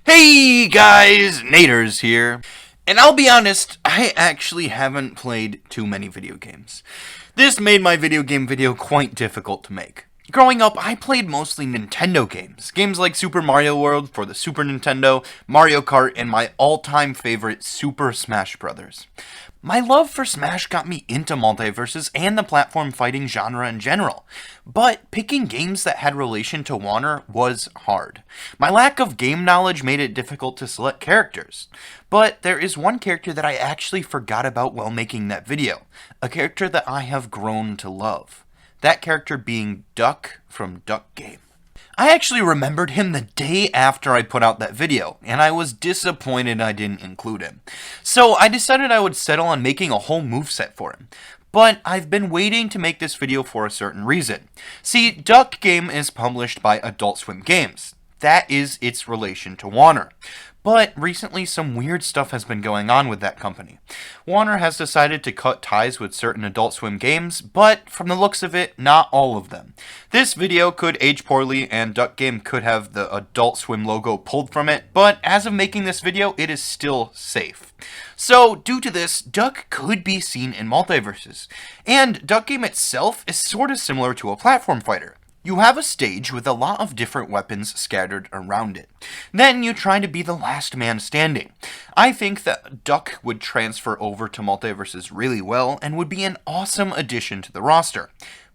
Hey guys, Naders here. And I'll be honest, I actually haven't played too many video games. This made my video game video quite difficult to make. Growing up, I played mostly Nintendo games. Games like Super Mario World for the Super Nintendo, Mario Kart, and my all-time favorite, Super Smash Bros. My love for Smash got me into MultiVersus and the platform fighting genre in general, but picking games that had relation to Warner was hard. My lack of game knowledge made it difficult to select characters, but there is one character that I actually forgot about while making that video, a character that I have grown to love. That character being Duck from Duck Game. I actually remembered him the day after I put out that video, and I was disappointed I didn't include him. So I decided I would settle on making a whole moveset for him. But I've been waiting to make this video for a certain reason. See, Duck Game is published by Adult Swim Games. That is its relation to Warner. But recently some weird stuff has been going on with that company. Warner has decided to cut ties with certain Adult Swim games, but from the looks of it, not all of them. This video could age poorly and Duck Game could have the Adult Swim logo pulled from it, but as of making this video, it is still safe. So, due to this, Duck could be seen in MultiVersus. And Duck Game itself is sort of similar to a platform fighter. You have a stage with a lot of different weapons scattered around it. Then you try to be the last man standing. I think that Duck would transfer over to MultiVersus really well and would be an awesome addition to the roster.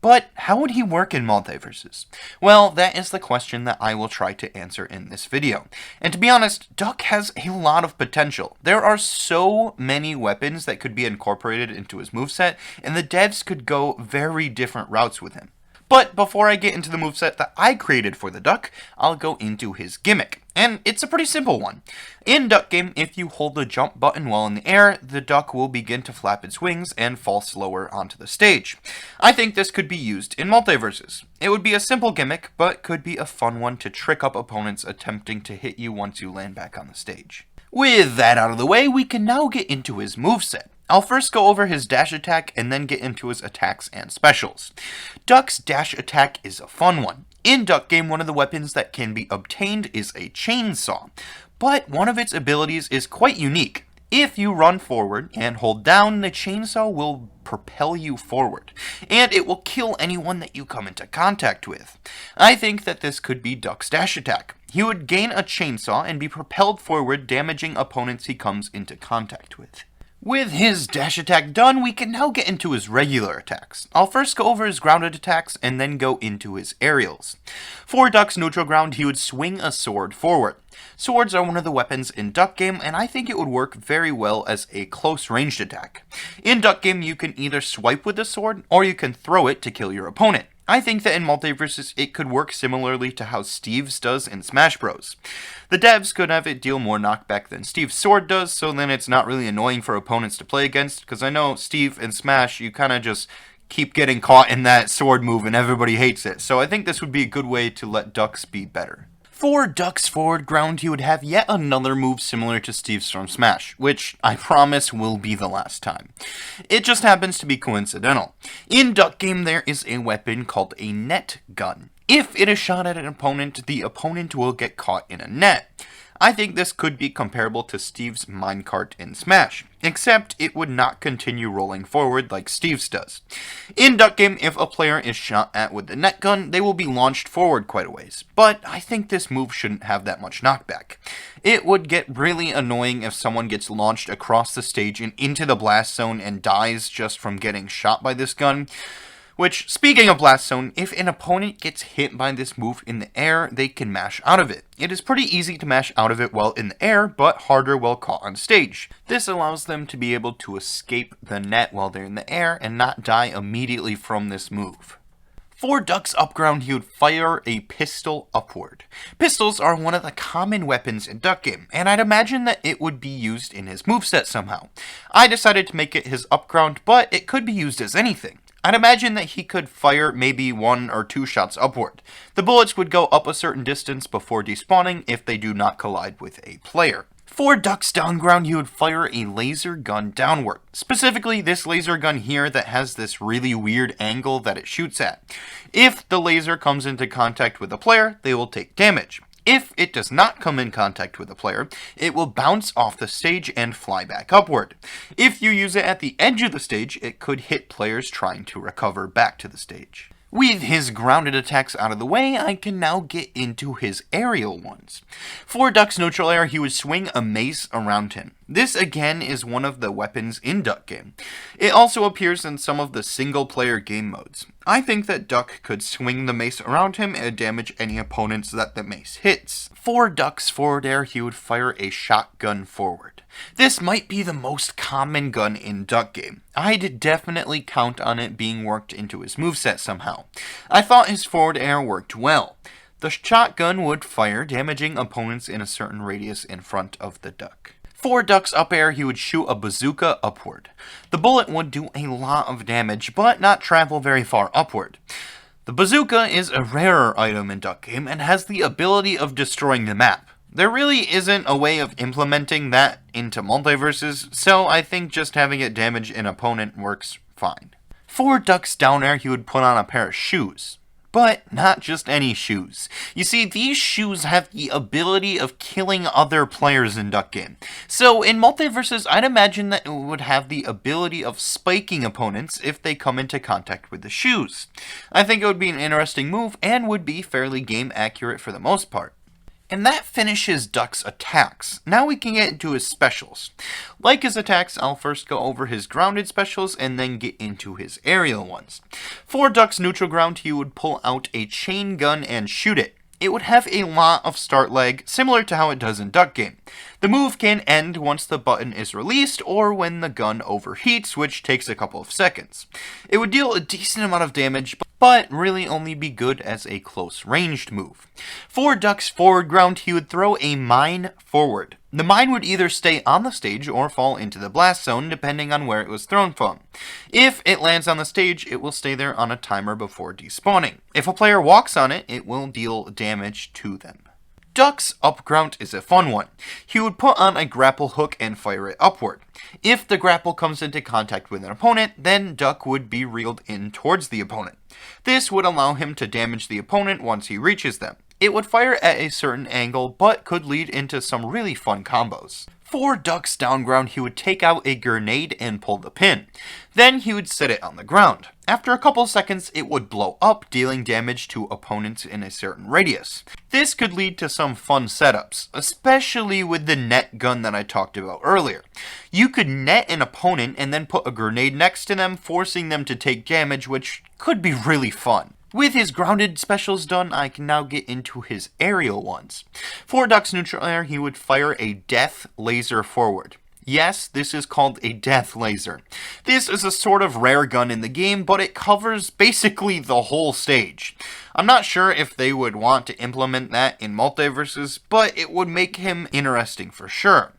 But how would he work in MultiVersus? Well, that is the question that I will try to answer in this video. And to be honest, Duck has a lot of potential. There are so many weapons that could be incorporated into his moveset, and the devs could go very different routes with him. But before I get into the moveset that I created for the Duck, I'll go into his gimmick. And it's a pretty simple one. In Duck Game, if you hold the jump button while in the air, the duck will begin to flap its wings and fall slower onto the stage. I think this could be used in MultiVersus. It would be a simple gimmick, but could be a fun one to trick up opponents attempting to hit you once you land back on the stage. With that out of the way, we can now get into his moveset. I'll first go over his dash attack and then get into his attacks and specials. Duck's dash attack is a fun one. In Duck Game, one of the weapons that can be obtained is a chainsaw, but one of its abilities is quite unique. If you run forward and hold down, the chainsaw will propel you forward, and it will kill anyone that you come into contact with. I think that this could be Duck's dash attack. He would gain a chainsaw and be propelled forward, damaging opponents he comes into contact with. With his dash attack done, we can now get into his regular attacks. I'll first go over his grounded attacks and then go into his aerials. For Duck's neutral ground, he would swing a sword forward. Swords are one of the weapons in Duck Game, and I think it would work very well as a close ranged attack. In Duck Game, you can either swipe with the sword, or you can throw it to kill your opponent. I think that in MultiVersus, it could work similarly to how Steve's does in Smash Bros. The devs could have it deal more knockback than Steve's sword does, so then it's not really annoying for opponents to play against, because I know Steve and Smash, you kind of just keep getting caught in that sword move and everybody hates it, so I think this would be a good way to let Ducks be better. For Duck's forward ground, he would have yet another move similar to Steve's from Smash, which I promise will be the last time. It just happens to be coincidental. In Duck Game, there is a weapon called a net gun. If it is shot at an opponent, the opponent will get caught in a net. I think this could be comparable to Steve's minecart in Smash, except it would not continue rolling forward like Steve's does. In Duck Game, if a player is shot at with the net gun, they will be launched forward quite a ways, but I think this move shouldn't have that much knockback. It would get really annoying if someone gets launched across the stage and into the blast zone and dies just from getting shot by this gun. Which, speaking of blast zone, if an opponent gets hit by this move in the air, they can mash out of it. It is pretty easy to mash out of it while in the air, but harder while caught on stage. This allows them to be able to escape the net while they're in the air and not die immediately from this move. For Duck's upground, he would fire a pistol upward. Pistols are one of the common weapons in Duck Game, and I'd imagine that it would be used in his moveset somehow. I decided to make it his upground, but it could be used as anything. I'd imagine that he could fire maybe 1 or 2 shots upward. The bullets would go up a certain distance before despawning if they do not collide with a player. For Duck's downground, you would fire a laser gun downward. Specifically, this laser gun here that has this really weird angle that it shoots at. If the laser comes into contact with a player, they will take damage. If it does not come in contact with a player, it will bounce off the stage and fly back upward. If you use it at the edge of the stage, it could hit players trying to recover back to the stage. With his grounded attacks out of the way, I can now get into his aerial ones. For Duck's neutral air, he would swing a mace around him. This again is one of the weapons in Duck Game. It also appears in some of the single-player game modes. I think that Duck could swing the mace around him and damage any opponents that the mace hits. For Duck's forward air, he would fire a shotgun forward. This might be the most common gun in Duck Game. I'd definitely count on it being worked into his moveset somehow. I thought his forward air worked well. The shotgun would fire, damaging opponents in a certain radius in front of the Duck. For Duck's up air, he would shoot a bazooka upward. The bullet would do a lot of damage, but not travel very far upward. The bazooka is a rarer item in Duck Game and has the ability of destroying the map. There really isn't a way of implementing that into MultiVersus, so I think just having it damage an opponent works fine. For Duck's down air, he would put on a pair of shoes. But not just any shoes. You see, these shoes have the ability of killing other players in Duck Game. So in MultiVersus, I'd imagine that it would have the ability of spiking opponents if they come into contact with the shoes. I think it would be an interesting move and would be fairly game accurate for the most part. And that finishes Duck's attacks. Now we can get into his specials. Like his attacks, I'll first go over his grounded specials and then get into his aerial ones. For Duck's neutral ground, he would pull out a chain gun and shoot it. It would have a lot of start lag, similar to how it does in Duck Game. The move can end once the button is released or when the gun overheats, which takes a couple of seconds. It would deal a decent amount of damage, but really only be good as a close ranged move. For Duck's forward ground, he would throw a mine forward. The mine would either stay on the stage or fall into the blast zone depending on where it was thrown from. If it lands on the stage, it will stay there on a timer before despawning. If a player walks on it, it will deal damage to them. Duck's up ground is a fun one. He would put on a grapple hook and fire it upward. If the grapple comes into contact with an opponent, then Duck would be reeled in towards the opponent. This would allow him to damage the opponent once he reaches them. It would fire at a certain angle, but could lead into some really fun combos. For Duck's down ground, he would take out a grenade and pull the pin. Then he would set it on the ground. After a couple seconds, it would blow up, dealing damage to opponents in a certain radius. This could lead to some fun setups, especially with the net gun that I talked about earlier. You could net an opponent and then put a grenade next to them, forcing them to take damage, which could be really fun. With his grounded specials done, I can now get into his aerial ones. For Duck's neutral air, he would fire a death laser forward. Yes, this is called a death laser. This is a sort of rare gun in the game, but it covers basically the whole stage. I'm not sure if they would want to implement that in MultiVersus, but it would make him interesting for sure.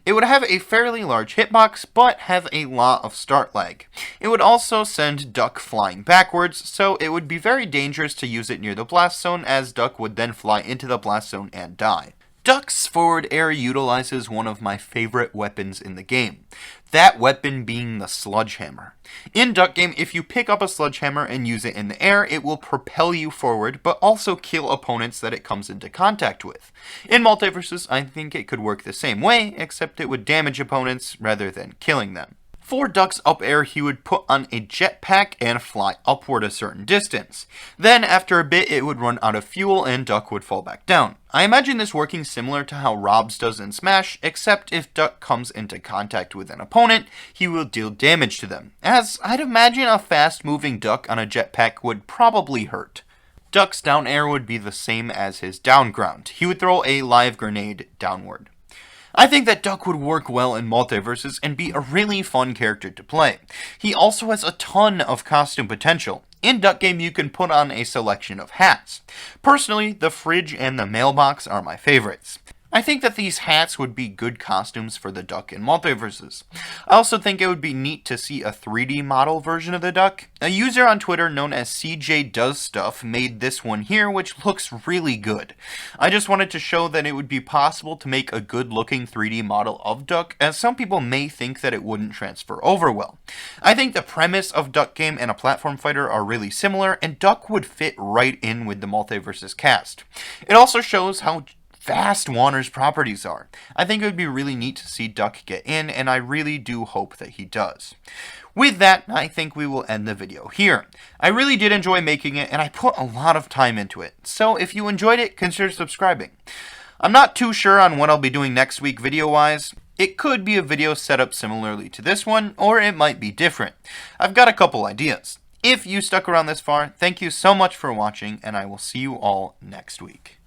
It would have a fairly large hitbox, but have a lot of start lag. It would also send Duck flying backwards, so it would be very dangerous to use it near the blast zone, as Duck would then fly into the blast zone and die. Duck's forward air utilizes one of my favorite weapons in the game, that weapon being the sledgehammer. In Duck Game, if you pick up a sledgehammer and use it in the air, it will propel you forward, but also kill opponents that it comes into contact with. In MultiVersus, I think it could work the same way, except it would damage opponents rather than killing them. For Duck's up air, he would put on a jetpack and fly upward a certain distance. Then, after a bit, it would run out of fuel and Duck would fall back down. I imagine this working similar to how Rob's does in Smash, except if Duck comes into contact with an opponent, he will deal damage to them, as I'd imagine a fast-moving Duck on a jetpack would probably hurt. Duck's down air would be the same as his down ground. He would throw a live grenade downward. I think that Duck would work well in MultiVersus and be a really fun character to play. He also has a ton of costume potential. In Duck Game, you can put on a selection of hats. Personally, the fridge and the mailbox are my favorites. I think that these hats would be good costumes for the duck in MultiVersus. I also think it would be neat to see a 3D model version of the duck. A user on Twitter known as CJ Does Stuff made this one here, which looks really good. I just wanted to show that it would be possible to make a good looking 3D model of Duck, as some people may think that it wouldn't transfer over well. I think the premise of Duck Game and a platform fighter are really similar, and Duck would fit right in with the MultiVersus cast. It also shows how vast Warner's properties are. I think it would be really neat to see Duck get in, and I really do hope that he does. With that, I think we will end the video here. I really did enjoy making it, and I put a lot of time into it, so if you enjoyed it, consider subscribing. I'm not too sure on what I'll be doing next week video-wise. It could be a video set up similarly to this one, or it might be different. I've got a couple ideas. If you stuck around this far, thank you so much for watching, and I will see you all next week.